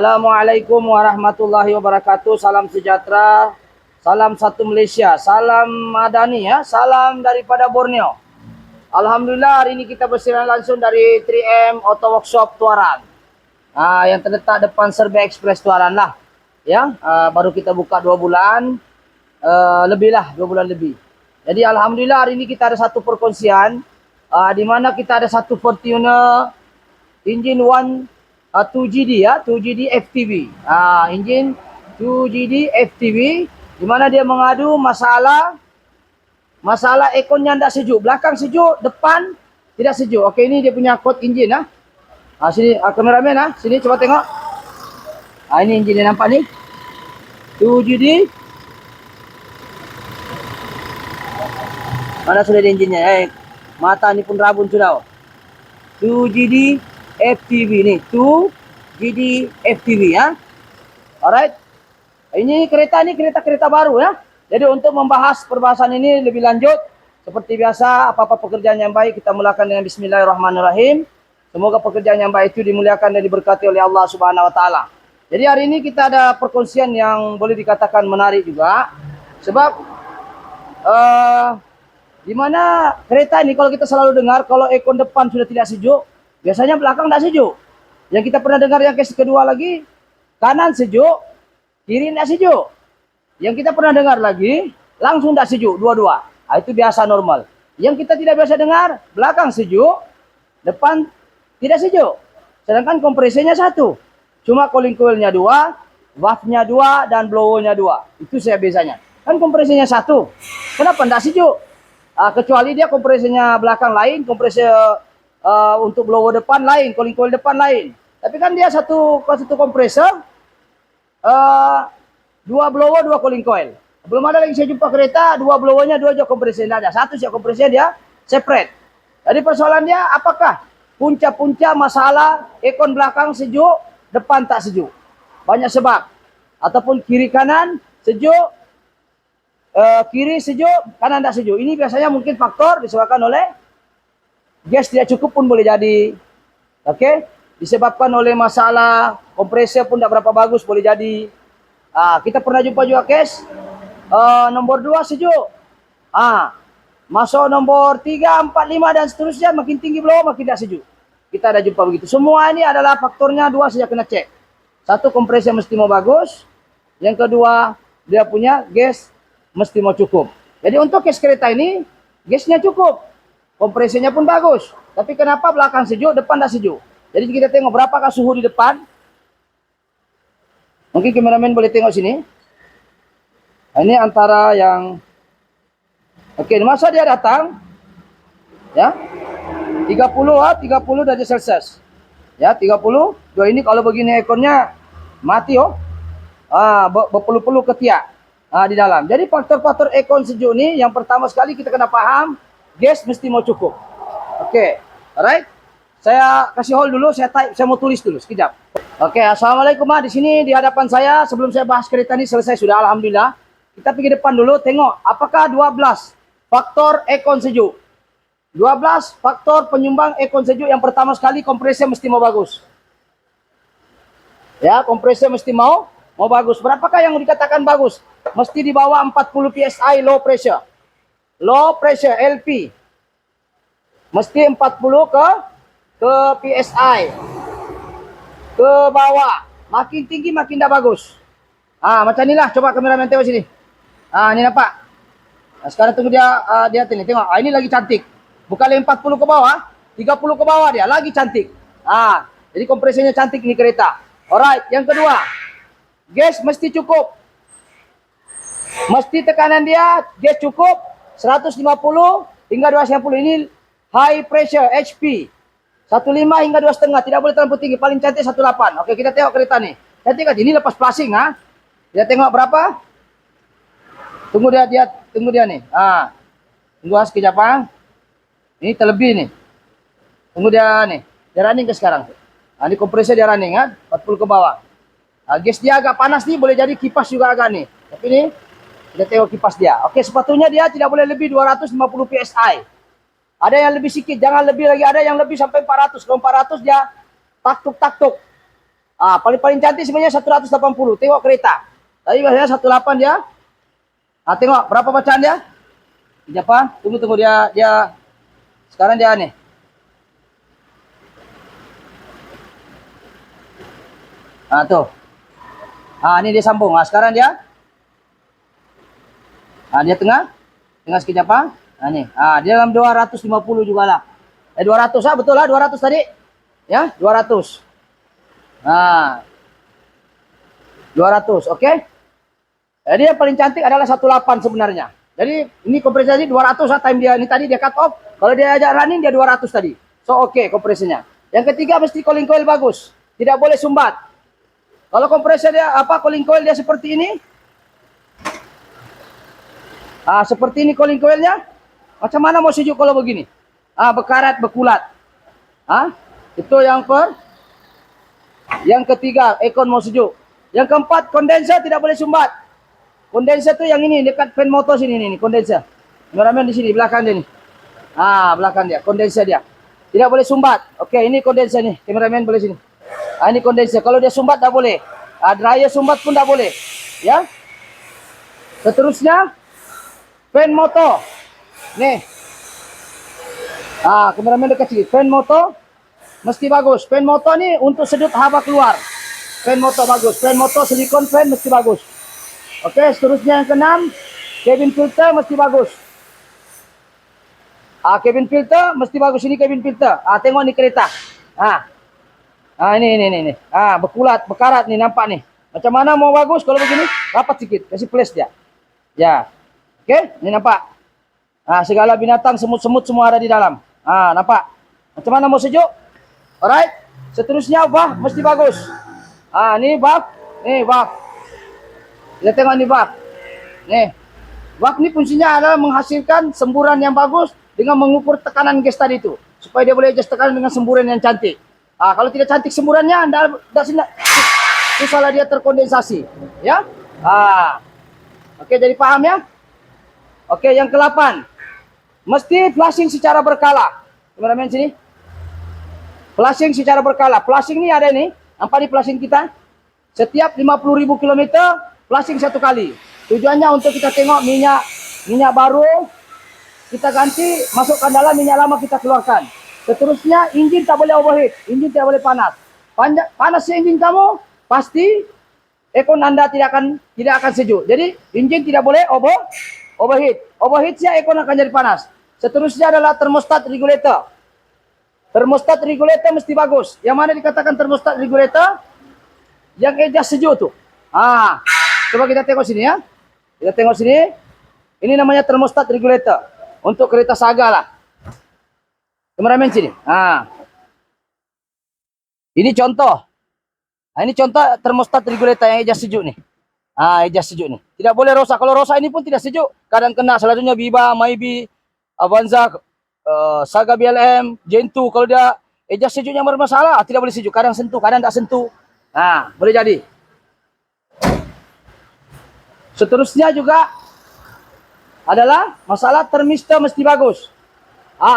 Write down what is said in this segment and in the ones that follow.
Assalamualaikum warahmatullahi wabarakatuh. Salam sejahtera, salam satu Malaysia, salam Madani ya, salam daripada Borneo. Alhamdulillah hari ini kita bersiaran langsung dari 3M Auto Workshop Tuaran. Yang terletak depan Serba Express Tuaran lah. Ya, baru kita buka 2 bulan, lebih lah 2 bulan lebih. Jadi alhamdulillah hari ini kita ada satu perkongsian, di mana kita ada satu Fortuner engine 2GD ya, 2GD FTV. Engine 2GD FTV di mana dia mengadu masalah airconnya tidak sejuk, belakang sejuk, depan tidak sejuk. Okey, ini dia punya kod engine ah. Sini kameramen sini coba tengok. Ini engine dia nampak ni. 2GD. Mana sudah ada engine-nya? Mata ni pun rabun sudah. 2GD FTV ni, 2GD FTV ya. Alright. Ini kereta baru ya. Jadi untuk membahas perbahasan ini lebih lanjut, seperti biasa apa-apa pekerjaan yang baik kita mulakan dengan bismillahirrahmanirrahim. Semoga pekerjaan yang baik itu dimuliakan dan diberkati oleh Allah Subhanahu wa taala. Jadi hari ini kita ada perkongsian yang boleh dikatakan menarik juga. Sebab di mana kereta ini kalau kita selalu dengar kalau aircon depan sudah tidak sejuk, biasanya belakang tidak sejuk. Yang kita pernah dengar yang case kedua lagi, kanan sejuk, kiri tidak sejuk. Yang kita pernah dengar lagi, langsung tidak sejuk, dua-dua. Itu biasa normal. Yang kita tidak biasa dengar, belakang sejuk, depan tidak sejuk. Sedangkan kompresinya satu. Cuma cooling coil-nya 2, valve-nya 2, dan blower-nya 2. Itu saya biasanya. Kan kompresinya satu. Kenapa tidak sejuk? Kecuali dia kompresinya belakang lain, kompresi untuk blower depan lain, cooling coil depan lain. Tapi kan dia satu kompresor, 2 blower, 2 cooling coil. Belum ada lagi saya jumpa kereta, 2 blowernya, 2 jok kompresor. Tidak ada. Satu siap kompresor dia separate. Jadi persoalan dia apakah punca-punca masalah aircon belakang sejuk, depan tak sejuk? Banyak sebab. Ataupun kiri kanan sejuk, kiri sejuk, kanan tak sejuk. Ini biasanya mungkin faktor disebabkan oleh gas tidak cukup pun boleh jadi. Okey, disebabkan oleh masalah kompresor pun tidak berapa bagus boleh jadi. Kita pernah jumpa juga case nombor 2 sejuk. Masuk nombor 3, 4, 5 dan seterusnya, makin tinggi blower makin tidak sejuk. Kita ada jumpa begitu. Semua ini adalah faktornya 2 saja kena cek. Satu, kompresor mesti mau bagus. Yang kedua, dia punya gas mesti mau cukup. Jadi untuk case kereta ini, gasnya cukup. Kompresinya pun bagus. Tapi kenapa belakang sejuk, depan tak sejuk? Jadi kita tengok berapakah suhu di depan. Mungkin kameramen boleh tengok sini. Ini antara yang... Okey, masa dia datang. Ya. 30 derajat Celcius. Ya, 30. Ini kalau begini airconnya mati berpeluh-peluh ketiak di dalam. Jadi faktor-faktor aircon sejuk ni yang pertama sekali kita kena faham, gas mesti mau cukup. Okey. Alright. Saya kasih hold dulu, saya mau tulis dulu sekejap. Okey, assalamualaikum di sini di hadapan saya sebelum saya bahas kereta ni selesai sudah alhamdulillah. Kita pergi depan dulu tengok apakah 12 faktor aircon sejuk. 12 faktor penyumbang aircon sejuk. Yang pertama sekali kompresor mesti mau bagus. Ya, kompresor mesti mau bagus. Berapakah yang dikatakan bagus? Mesti di bawah 40 PSI low pressure. Low pressure LP. Mesti 40 ke PSI. Ke bawah. Makin tinggi makin dah bagus. Macam inilah. Coba kameramen tengok sini. Ini nampak. Sekarang tunggu dia ni. Tengok. Ini lagi cantik. Bukan lagi 40 ke bawah. 30 ke bawah dia. Lagi cantik. Jadi kompresinya cantik ni kereta. Alright. Yang kedua. Gas mesti cukup. Mesti tekanan dia. Gas cukup. 150 hingga 250. Ini high pressure HP. 15 hingga 2,5. Tidak boleh terlalu tinggi. Paling cantik 18. Okey, kita tengok kereta ni. Cantik kan? Ini lepas plasing. Dia tengok berapa? Tunggu dia ni. Tunggu sekejap. Ini terlebih ni. Tunggu dia ni. Dia running ke sekarang. Ini kompresor dia running 40 ke bawah. Gas dia agak panas ni, boleh jadi kipas juga agak ni. Tapi ni kita tengok kipas dia. Okey, sepatutnya dia tidak boleh lebih 250 PSI. Ada yang lebih sikit, jangan lebih lagi. Ada yang lebih sampai 400. Kalau 400 dia taktuk-taktuk. Paling cantik sebenarnya 180. Tengok kereta. Tadi biasanya 18 dia. Tengok berapa bacaan dia? Siapa? Tunggu dia sekarang dia nih. Tuh. Ini dia sambung. Sekarang dia dia tengah sekejap nih. Dia dalam 250 juga lah. 200 betul lah 200 tadi. Ya, 200. 200, oke? Jadi yang paling cantik adalah 18 sebenarnya. Jadi ini kompresi tadi 200 time dia. Ini tadi dia cut off. Kalau dia ajak running dia 200 tadi. So oke kompresinya. Yang ketiga mesti cooling coil bagus. Tidak boleh sumbat. Kalau kompresor dia cooling coil dia seperti ini. Seperti ini cooling coilnya. Macam mana mau sejuk kalau begini? Berkarat, berkulat. Itu yang ketiga, aircon mau sejuk. Yang keempat, kondenser tidak boleh sumbat. Kondenser tuh yang ini dekat fan motor sini nih, kondenser. Kameramen di sini belakang dia nih. Belakang dia, kondenser dia. Tidak boleh sumbat. Oke, ini kondenser nih. Kameramen boleh sini. Ini kondenser. Kalau dia sumbat tak boleh. Dryer sumbat pun tak boleh. Ya. Seterusnya fan motor. Nih. Kameramen dekat sini. Fan motor mesti bagus. Fan motor nih untuk sedut haba keluar. Fan motor bagus. Fan motor silikon fan mesti bagus. Oke, seterusnya yang keenam, cabin filter mesti bagus. Cabin filter mesti bagus. Ini cabin filter. Tengok nih kereta. Ini. Berkulat, berkarat nih nampak nih. Macam mana mau bagus kalau begini? Rapat sedikit, kasih flash dia. Ya. Oke, ini nampak. Segala binatang, semut-semut semua ada di dalam. Nampak. Macam mana mau sejuk? Alright. Seterusnya valve mesti bagus. Ini valve. Nih valve. Kita tengok ini valve. Nih. Valve ini fungsinya adalah menghasilkan semburan yang bagus dengan mengukur tekanan gas tadi itu. Supaya dia boleh adjust tekanan dengan semburan yang cantik. Kalau tidak cantik semburannya, susahlah dia terkondensasi. Ya. Oke, jadi paham ya? Oke, yang ke-8. Mesti flushing secara berkala. Kameramen sini. Flushing secara berkala. Flushing ini ada ini. Nampak di flushing kita. Setiap 50.000 km, flushing satu kali. Tujuannya untuk kita tengok minyak baru, kita ganti, masukkan dalam, minyak lama kita keluarkan. Seterusnya, engine tak boleh overheat. Engine tidak boleh panas. Panas engine kamu, pasti aircon Anda tidak akan sejuk. Jadi, engine tidak boleh overheat. Overheat ya aircon akan jadi panas. Seterusnya adalah thermostat regulator. Thermostat regulator mesti bagus. Yang mana dikatakan thermostat regulator? Yang adjust sejuk tuh. Coba kita tengok sini ya. Kita tengok sini. Ini namanya thermostat regulator. Untuk kereta Saga lah. Kameramen sini. Ini contoh. Ini contoh thermostat regulator yang adjust sejuk nih. Adjust sejuk nih. Tidak boleh rosak. Kalau rosak ini pun tidak sejuk. Kadang kena salah satunya Biba, Maybe, Avanza, Saga BLM, Gen 2. Kalau dia adjust sejuknya bermasalah, tidak boleh sejuk. Kadang sentuh, kadang tak sentuh. Boleh jadi. Seterusnya juga adalah masalah termistor mesti bagus.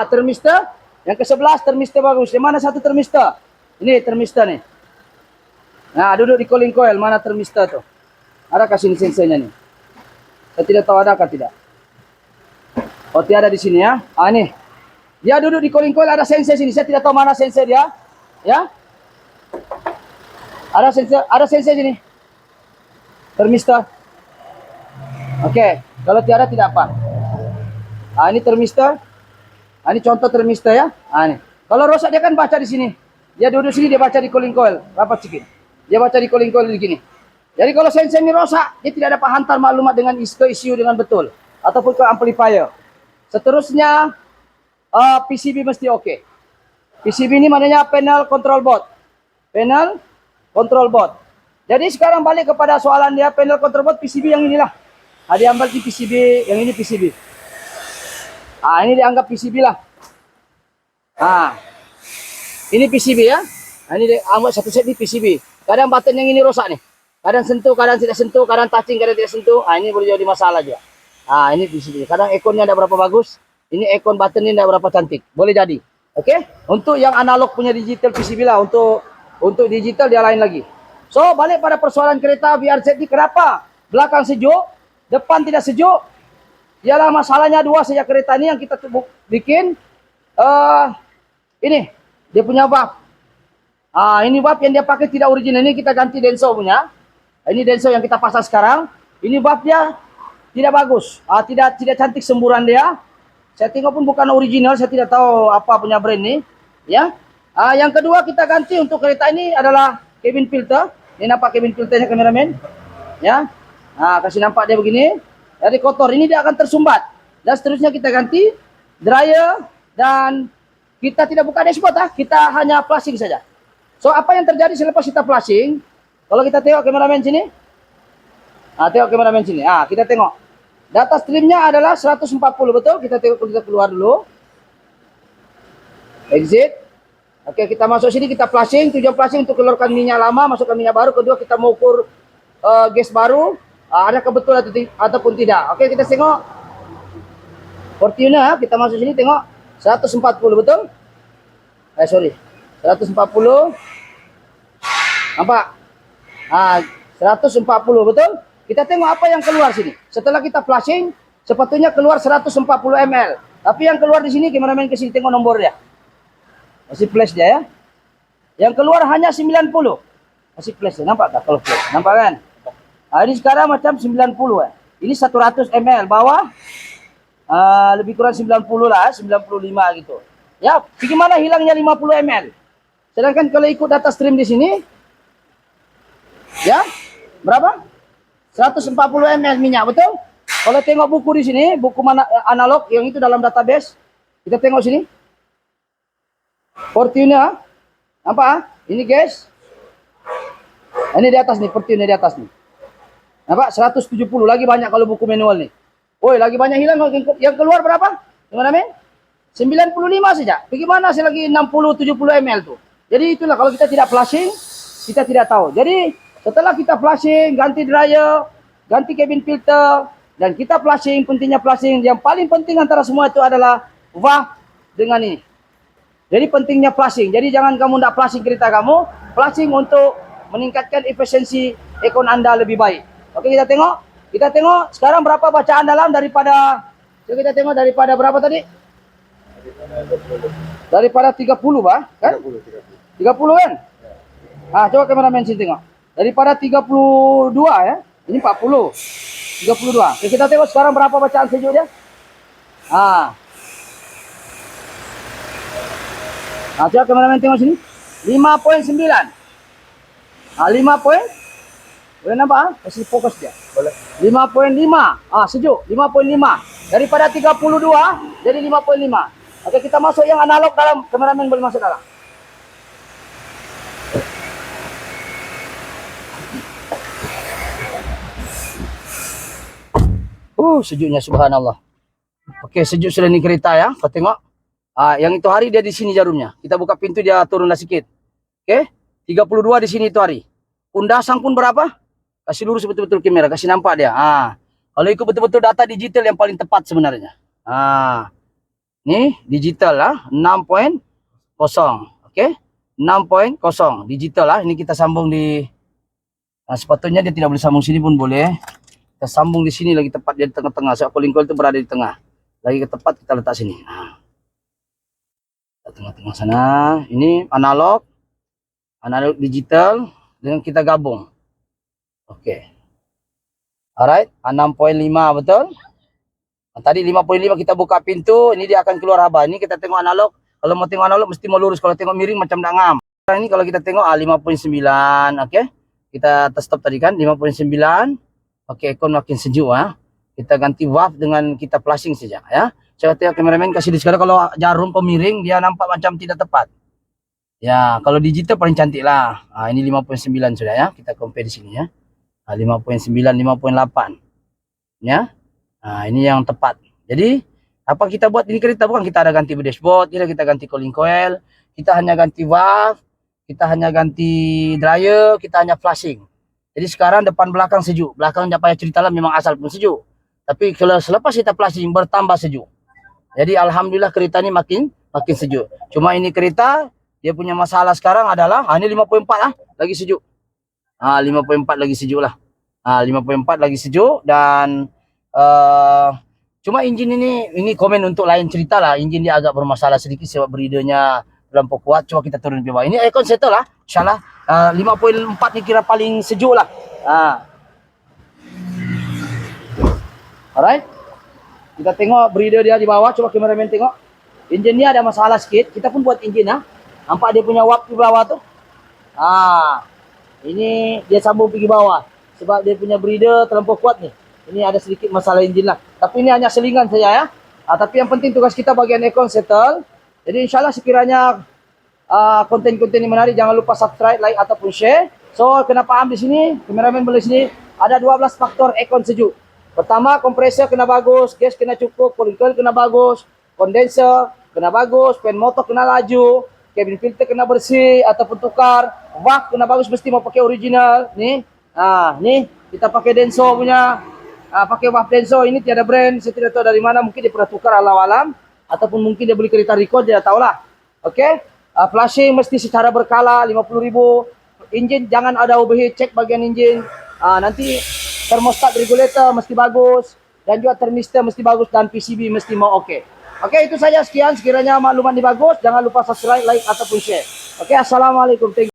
Termistor yang ke-11 termistor bagus. Yang mana satu termistor? Ini termistor nih. Duduk di cooling coil mana termistor tuh? Adakah sini sensornya nih? Saya tidak tahu adakah tidak. Tiada di sini ya. Nih. Dia duduk di cooling coil ada sensor sini. Saya tidak tahu mana sensor dia. Ya. Ada sensor sini. Termistor. Oke, kalau tiada tidak apa. Ini termistor. Ini contoh termistor ya. Nih. Kalau rosak dia kan baca di sini. Dia duduk sini dia baca di cooling coil. Rapat sedikit. Dia baca di cooling coil begini. Jadi kalau sensor ini rosak, dia tidak dapat hantar maklumat dengan ECU dengan betul ataupun ke amplifier. Seterusnya PCB mesti oke. PCB ini maknanya panel control board. Panel control board. Jadi sekarang balik kepada soalan dia, panel control board PCB yang inilah. Diambil di PCB, yang ini PCB. Ini dianggap PCB lah. Ini PCB ya. Ini diambil satu set di PCB. Kadang button yang ini rosak nih. Kadang sentuh, kadang tidak sentuh, kadang touching, kadang tidak sentuh. Ini boleh jadi masalah juga. Ini PCB. Kadang ekonnya tidak berapa bagus. Ini ekon button ini tidak berapa cantik. Boleh jadi. Oke? Untuk yang analog punya digital PCB lah. Untuk digital dia lain lagi. So, balik pada persoalan kereta VRZ ini, kenapa belakang sejuk, depan tidak sejuk? Ialah masalahnya dua saja kereta ini yang kita bikin. Ini, dia punya valve. Ini valve yang dia pakai tidak original, ini kita ganti Denso punya. Ini Denso yang kita pasang sekarang. Ini valve dia tidak bagus, tidak cantik semburan dia. Saya tengok pun bukan original, saya tidak tahu apa punya brand ini. Ya. Yang kedua kita ganti untuk kereta ini adalah cabin filter. Ini nampak cabin filternya kameramen. Ya. Kasih nampak dia begini. Jadi kotor ini dia akan tersumbat. Dan seterusnya kita ganti dryer dan kita tidak buka dashboard kita hanya flushing saja. So apa yang terjadi selepas kita flushing? Kalau kita tengok kameramen sini. Tengok kameramen sini. Kita tengok. Data streamnya adalah 140 betul. Kita tengok, kita keluar dulu. Exit. Oke, kita masuk sini, kita flushing. Tujuan flushing untuk keluarkan minyak lama, masukkan minyak baru. Kedua, kita mau ukur gas baru. Ada kebetulan ataupun tidak. Oke, kita tengok. Fortuner, kita masuk sini, tengok. 140 betul. Sorry. 140. Nampak? 140 betul. Kita tengok apa yang keluar sini. Setelah kita flushing, sepatutnya keluar 140 ml. Tapi yang keluar di sini, kameramen ke sini tengok nomor dia. Masih flash dia ya. Yang keluar hanya 90. Masih flash dia. Nampak tak kalau flash? Nampak kan? Ini sekarang macam 90 Ini 100 ml bawah. Lebih kurang 90 lah, 95 gitu. Ya, bagaimana hilangnya 50 ml? Sedangkan kalau ikut data stream di sini, ya, berapa? 140 ml minyak, betul? Kalau tengok buku di sini, buku analog yang itu dalam database, kita tengok sini. Fortuner, nampak? Ini guys. Ini di atas nih, Fortuner di atas nih. Nampak? 170, lagi banyak kalau buku manual nih. Woi, lagi banyak hilang. Yang keluar berapa? Gimana, men? 95 saja. Bagaimana sih lagi 60-70 ml tuh? Jadi itulah kalau kita tidak flushing, kita tidak tahu. Jadi setelah kita flushing, ganti dryer, ganti cabin filter, dan kita flushing, pentingnya flushing. Yang paling penting antara semua itu adalah valve dengan ini. Jadi pentingnya flushing. Jadi jangan kamu tidak flushing kereta kamu, flushing untuk meningkatkan efisiensi ekon Anda lebih baik. Oke, kita tengok. Kita tengok sekarang berapa bacaan dalam daripada, kita tengok daripada berapa tadi? Daripada 30 kan? 30 kan? Coba kameramen sini tengok. Daripada 32 ya. Ini 40. 32. Oke, kita tengok sekarang berapa bacaan sejuk dia. Coba kameramen tengok sini. 5.9. 5 point. Boleh nampak? Kasih fokus dia. Boleh. 5.5. Sejuk. 5.5. Daripada 32 jadi 5.5. Oke, kita masuk yang analog dalam. Kameramen boleh masuk dalam. Sejuknya subhanallah. Oke, sejuk sudah ini kereta ya. Kau tengok. Yang itu hari dia di sini jarumnya. Kita buka pintu dia turunlah sedikit. Oke. 32 di sini itu hari. Undasan pun berapa? Kasih lurus betul-betul kamera, kasih nampak dia. Kalau ikut betul-betul data digital yang paling tepat sebenarnya. Nih digital lah 6.0. Oke. 6.0 digital lah. Ini kita sambung di sepatutnya dia tidak boleh sambung sini pun boleh. Kita sambung di sini lagi tepat dia di tengah-tengah. So calling coil itu berada di tengah. Lagi ke tepat kita letak sini. Tengah-tengah sana. Ini analog digital dengan kita gabung. Oke. Alright, 6.5 betul. Tadi 5.5 kita buka pintu, ini dia akan keluar haba. Ini kita tengok analog. Kalau mau tengok analog mesti mau lurus. Kalau tengok miring macam dak ngam. Sekarang ini kalau kita tengok 5.9, oke. Kita stop tadi kan 5.9. Oke, ekon makin sejuk Kita ganti valve dengan kita flushing saja ya. Saya tengok kameramen kasih di sekarang kalau jarum pemiring dia nampak macam tidak tepat. Ya, kalau digital paling cantik lah. Ini 5.9 sudah ya. Kita compare di sini ya. 5.9, 5.8. Ya. Ini yang tepat. Jadi, apa kita buat ini kereta bukan kita ada ganti dashboard, kita ganti cooling coil, kita hanya ganti valve, kita hanya ganti dryer, kita hanya flushing. Jadi sekarang depan belakang sejuk. Belakang tidak payah cerita lah memang asal pun sejuk. Tapi kalau selepas kita flushing bertambah sejuk. Jadi alhamdulillah kereta ini makin sejuk. Cuma ini kereta dia punya masalah sekarang adalah ini 5.4 lagi sejuk. 5.4 lagi sejuk lah. 5.4 lagi sejuk dan cuma enjin ini komen untuk lain cerita lah. Enjin dia agak bermasalah sedikit sebab breedernya terlampau kuat. Coba kita turun ke bawah. Ini aircon settle lah, insyaallah. 5.4 ni kira paling sejuk lah. Alright. Kita tengok breeder dia di bawah. Coba kameramen tengok. Enjin ni ada masalah sikit. Kita pun buat enjin lah. Nampak dia punya wap di bawah tu. Ini dia sambung pergi bawah. Sebab dia punya breeder terlampau kuat ni. Ini ada sedikit masalah enjin lah. Tapi ini hanya selingan saja ya. Tapi yang penting tugas kita bagian aircon settle. Jadi insyaAllah sekiranya konten-konten ini menarik, jangan lupa subscribe, like ataupun share. So kena faham di sini, kameramen boleh sini, ada 12 faktor aircon sejuk. Pertama, kompresor kena bagus, gas kena cukup, cooling coil kena bagus, kondenser kena bagus, fan motor kena laju, cabin filter kena bersih ataupun tukar, valve kena bagus, mesti mau pakai original. Nih, nih kita pakai Denso punya, pakai valve Denso ini tiada brand, saya tidak tahu dari mana, mungkin dia pernah tukar alam-alam ataupun mungkin dia beli kereta Rico, dia tahulah. Oke, flashing mesti secara berkala 50.000. Enjin jangan ada overheat, cek bagian enjin. Nanti thermostat regulator mesti bagus dan juga thermistor mesti bagus dan PCB mesti mau oke. Oke, itu saja, sekian. Sekiranya maklumat ini bagus, jangan lupa subscribe, like ataupun share. Oke, assalamualaikum.